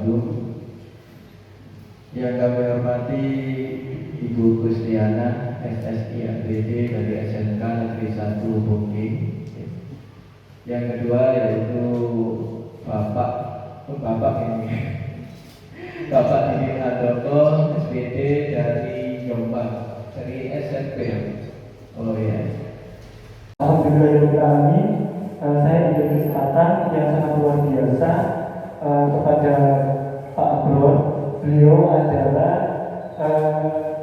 wabarakatuh. Yang kami hormati Ibu Gustiana, SSI APD dari SMK Negeri 1 Bungking. Yang kedua yaitu Bapak ini Bapak Didi Handoko, SPD dari Jombang, dari SMP. Oh ya. Alhamdulillah, saya diberi kesempatan yang sangat luar biasa kepada Pak Abron. Beliau adalah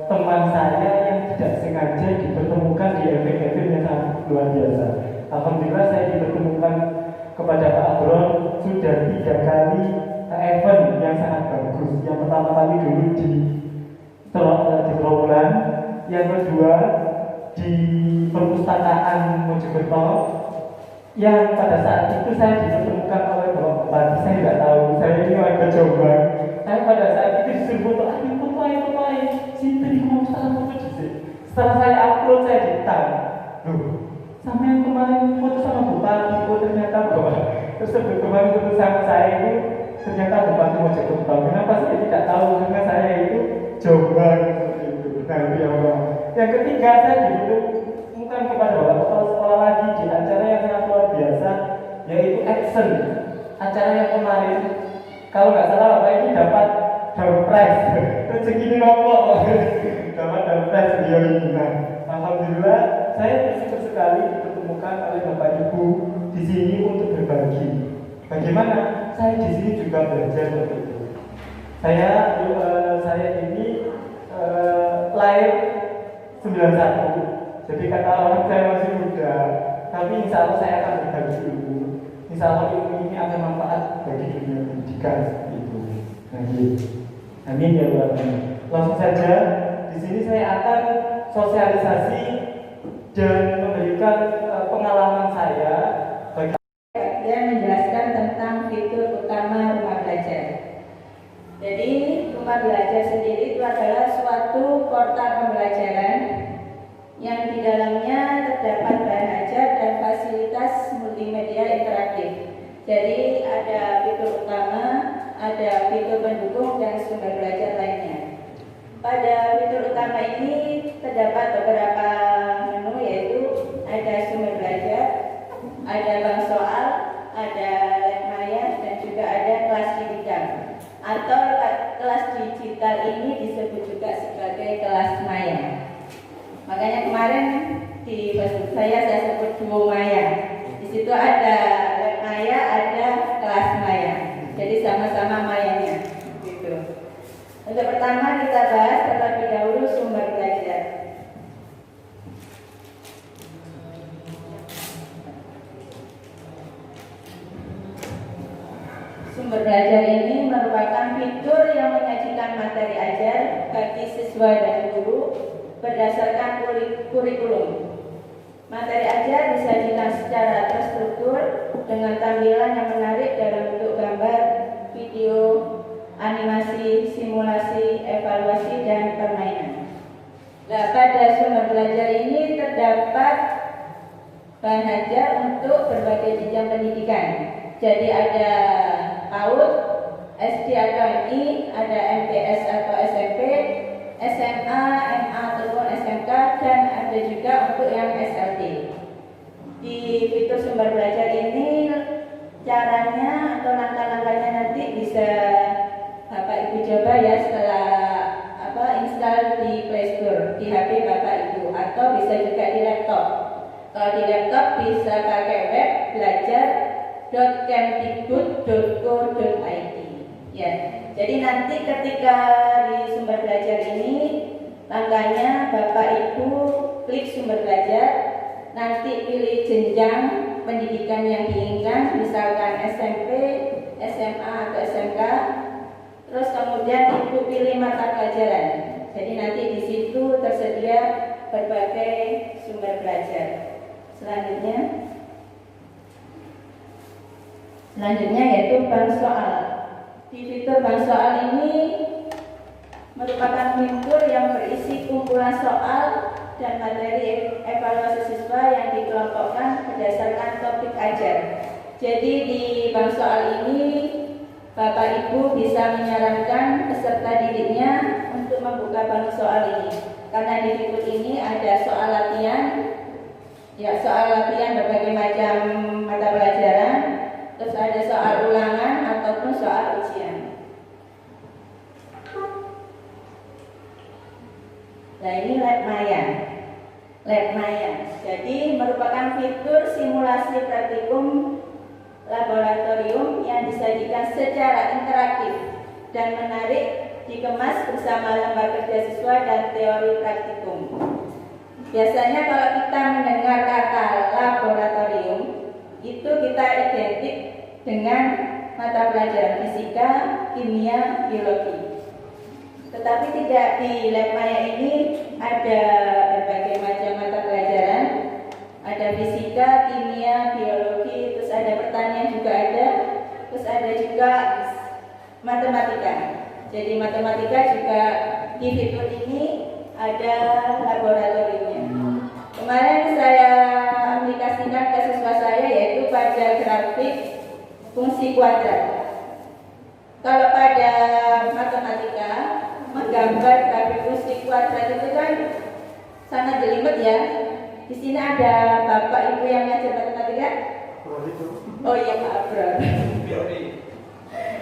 teman saya yang tidak sengaja dipertemukan di event-event yang sangat luar biasa. Alhamdulillah saya dipertemukan kepada Pak Abron sudah 3 kali event yang sangat bagus. Yang pertama kali dulu di Trawulan, yang kedua di perpustakaan Mojokerto, yang pada saat itu saya dipertemukan oleh Bapak Bupati. Saya nggak tahu, saya ini warga Jombang. Saya pada saat itu disuruh foto, foto sini di foto di sini. Setelah saya upload, saya ditanya, loh, sama yang kemarin foto sama Bupati, ternyata bahwa tersebut kemarin foto sama saya itu ternyata Bupati Mojokerto. Kenapa saya tidak tahu? Karena saya itu Jombang. Yang ketiga, saya ditemukan kepada Bapak Kepala Sekolah lagi di acara yang sangat luar biasa, yaitu Action. Acara yang kemarin, kalau nggak salah Bapak ini dapat door prize, rezeki rokok, dapat door prize beliau ini. Nah, alhamdulillah saya bersyukur sekali dipertemukan oleh Bapak Ibu di sini untuk berbagi. Bagaimana? Saya di sini juga belajar untuk itu. Saya ini lahir 91. Jadi kata orang saya masih muda, tapi insya Allah saya akan berbagi ilmu. Insya Allah ilmu ini akan manfaat bagi dunia pendidikan itu. Amin ya Allah. Langsung saja di sini saya akan sosialisasi dan memberikan pengalaman saya dan menjelaskan tentang fitur utama rumah belajar. Jadi rumah belajar sendiri itu adalah suatu portal pembelajaran yang di dalamnya terdapat bahan ajar dan fasilitas multimedia interaktif. Jadi ada fitur utama, ada fitur pendukung dan sumber belajar lainnya. Pada fitur utama ini terdapat beberapa menu, yaitu ada sumber belajar, ada bank soal, ada lab maya, dan juga ada kelas digital. Atau kelas digital ini disebut juga sebagai kelas maya. Makanya kemarin di Facebook saya sebut duo maya. Di situ ada lab maya, ada kelas maya. Jadi sama-sama mayanya. Gitu. Untuk pertama kita bahas terlebih dahulu sumber belajar. Sumber belajar ini merupakan fitur yang menyajikan materi ajar bagi siswa dan guru berdasarkan kurikulum. Materi ajar disajikan secara terstruktur dengan tampilan yang menarik dalam bentuk gambar, video, animasi, simulasi, evaluasi, dan permainan. Nah, pada sumber belajar ini terdapat bahan ajar untuk berbagai jenjang pendidikan. Jadi ada PAUD, SD atau MI, ada MTS atau SMP, SMA, MA ataupun SMK, dan ada juga untuk yang SLT. Di fitur sumber belajar ini caranya atau langkah-langkahnya nanti bisa Bapak Ibu coba ya setelah install di Play Store di HP Bapak Ibu, atau bisa juga di laptop. Kalau di laptop bisa pakai web belajar.kemdikbud.co.id. Ya, jadi nanti ketika di sumber belajar ini langkahnya Bapak Ibu klik sumber belajar, nanti pilih jenjang pendidikan yang diinginkan, misalkan SMP, SMA atau SMK. Terus kemudian Ibu pilih mata pelajaran. Jadi nanti di situ tersedia berbagai sumber belajar. Selanjutnya yaitu bank soal. Di fitur bank soal ini merupakan fitur yang berisi kumpulan soal dan materi evaluasi siswa yang dikelompokkan berdasarkan topik ajar. Jadi di bank soal ini Bapak Ibu bisa menyarankan peserta didiknya untuk membuka bank soal ini. Karena di Fitur ini ada soal latihan, ya soal latihan berbagai macam mata pelajaran, terus ada soal ulangan ataupun soal ujian. Nah ini lab maya. Lab maya. Jadi merupakan fitur simulasi praktikum laboratorium yang disajikan secara interaktif dan menarik, dikemas bersama lembar kerja siswa dan teori praktikum. Biasanya kalau kita mendengar kata laboratorium, itu kita identik dengan mata pelajaran fisika, kimia, biologi. Tetapi tidak, di lab maya ini ada berbagai macam mata pelajaran. Ada fisika, kimia, biologi, terus ada pertanian juga ada, terus ada juga matematika. Jadi matematika juga di Fitur ini ada laboratoriumnya. Kemarin saya aplikasikan ke siswa saya yaitu pada grafik fungsi kuadrat. Kalau pada matematika menggambar grafik fungsi kuadrat itu kan sangat jelimet ya. Di sini ada Bapak Ibu yang ngajar matematika? Oh iya, maaf bro.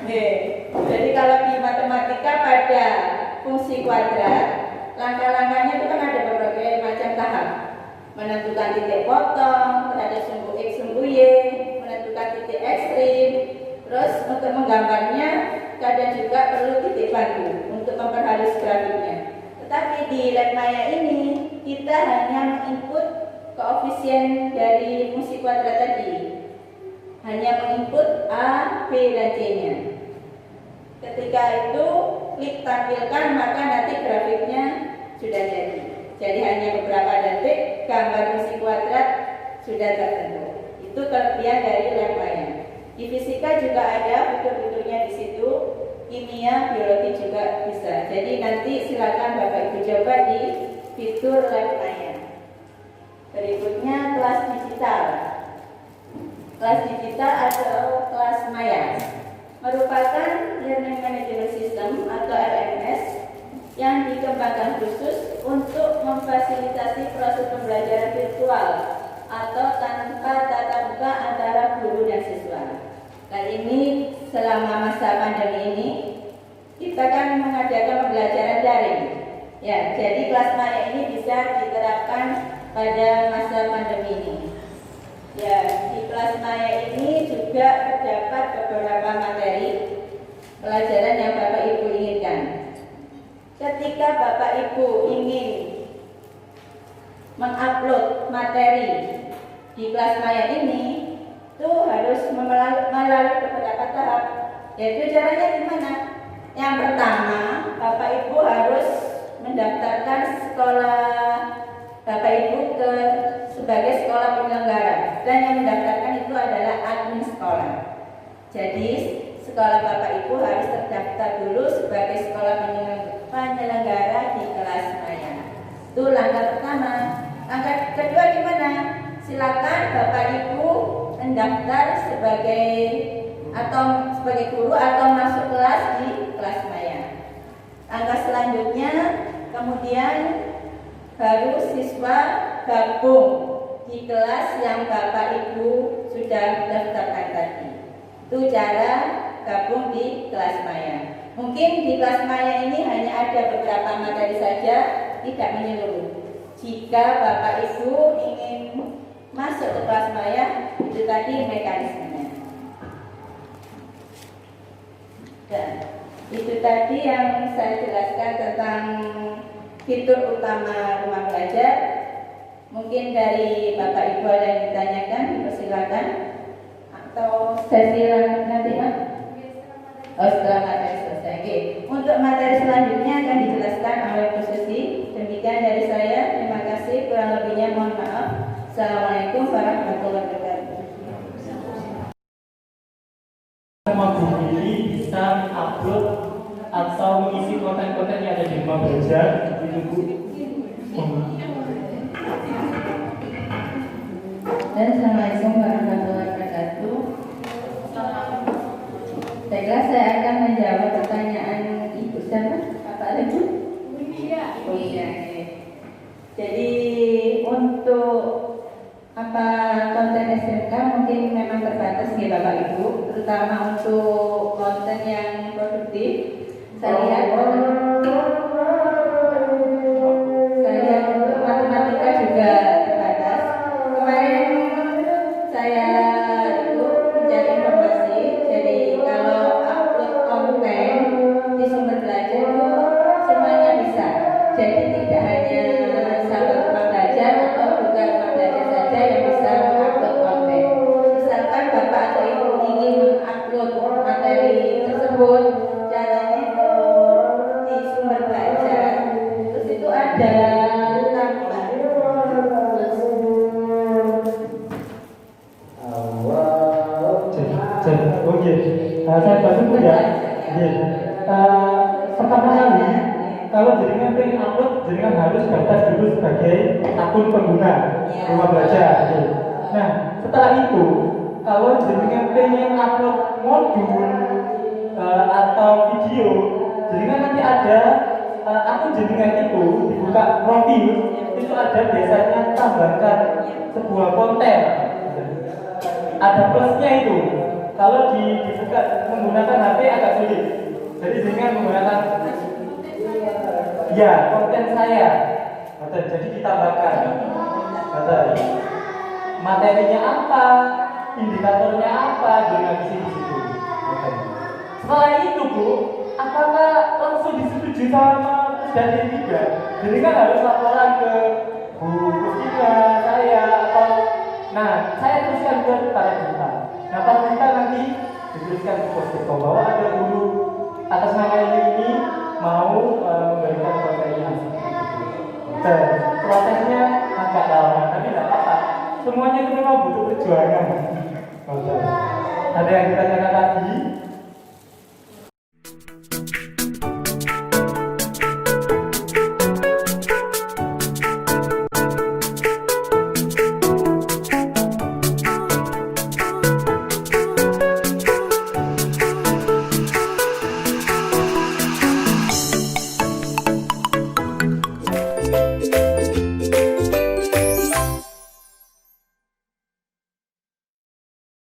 Nih, jadi kalau di matematika pada fungsi kuadrat, langkah-langkahnya itu kan ada berbagai macam tahap. Menentukan titik potong, terhadap sumbu X, sumbu Y, menentukan titik ekstrim. Terus untuk menggambarnya, kadang juga perlu titik bantu untuk memperhalus grafiknya. Tetapi di lab maya ini kita hanya menginput koefisien dari fungsi kuadrat tadi, hanya menginput A, B, dan C-nya. Ketika itu klik tampilkan, maka nanti grafiknya sudah jadi. Jadi hanya beberapa detik gambar fungsi kuadrat sudah terbentuk. Itu kelebihan dari lab maya. Di fisika juga ada fitur-fiturnya di situ. Kimia, biologi juga bisa. Jadi nanti silakan Bapak Ibu coba di fitur lab maya. Berikutnya kelas digital. Kelas digital atau kelas maya merupakan Learning Management System atau LMS yang dikembangkan khusus untuk memfasilitasi proses pembelajaran virtual atau tanpa tatap muka antara guru dan siswa. Kali ini selama masa pandemi ini kita kan mengadakan pembelajaran daring. Ya, jadi kelas maya ini bisa diterapkan pada masa pandemi ini. Ya, di kelas maya ini juga terdapat beberapa materi pelajaran yang Bapak Ibu inginkan. Ketika Bapak Ibu ingin mengupload materi di kelas maya ini, itu harus melalui beberapa tahap. Yaitu caranya gimana? Yang pertama, Bapak Ibu harus mendaftarkan sekolah Bapak Ibu sebagai sekolah penyelenggara, dan yang mendaftarkan itu adalah admin sekolah. Jadi sekolah Bapak Ibu harus terdaftar dulu sebagai sekolah penyelenggara di kelas maya. Itu langkah pertama. Langkah kedua gimana? Silakan Bapak Ibu mendaftar sebagai guru atau masuk kelas di kelas maya. Langkah selanjutnya kemudian baru siswa gabung di kelas yang Bapak Ibu sudah daftarkan tadi. Itu cara gabung di kelas maya. Mungkin di kelas maya ini hanya ada beberapa materi saja, tidak menyeluruh. Jika Bapak Ibu ingin masuk ke kelas maya, itu tadi mekanismenya. Dan itu tadi yang saya jelaskan tentang fitur utama rumah belajar. Mungkin dari Bapak Ibu ada yang ditanyakan, dipersilakan. Atau sesi nanti Pak? Oh, setelah materi selesai. Oke. Untuk materi selanjutnya akan dijelaskan oleh Bu Susi. Demikian dari saya. Terima kasih. Kurang lebihnya mohon maaf. Assalamualaikum warahmatullahi wabarakatuh. Semua guru ini bisa upload atau mengisi konten-konten yang ada di rumah belajar di buku. Dan Assalamualaikum warahmatullahi wabarakatuh. Baiklah, saya sebagai Bapak Ibu, terutama untuk konten yang produktif. Saya lihat untuk matematika juga terbatas. Kemarin saya itu mencari informasi, jadi kalau upload konten di sumber belajar itu semuanya bisa. Jadi tidak hanya sahabat rumah belajar atau bukan rumah belajar saja yang bisa mengupload konten. Misalkan Bapak atau Ibu ingin mengupload materi tersebut, caranya itu di sumber belajar. Terus itu ada tambah. Oke, saya bantu ya. Pertama kali, kalau jaringan pengen upload, jaringan harus daftar dulu sebagai akun pengguna rumah belajar. Nah, setelah itu, kalau jaringan pengen upload modul atau video, jaringan nanti ada akun jaringan itu dibuka profil, itu ada biasanya tambahkan sebuah konten. Ada plusnya itu. Kalau dibuka menggunakan HP agak sulit. Jadi dengan menggunakan ya konten saya, jadi ditambahkan materinya apa, indikatornya apa, dengan isi di situ. Setelah itu Bu, apakah langsung disetujui sama dari tiga? Jadi kan harus laporan ke Bu Kusina, saya atau saya teruskan ke para kita. Nah, para kita nanti dituliskan ke Posko bahwa ada guru atas nama ini mau memberikan kontennya. Dan prosesnya agak lama, tapi tidak apa-apa. Semuanya itu memang butuh perjuangan. Ada yang kita tadi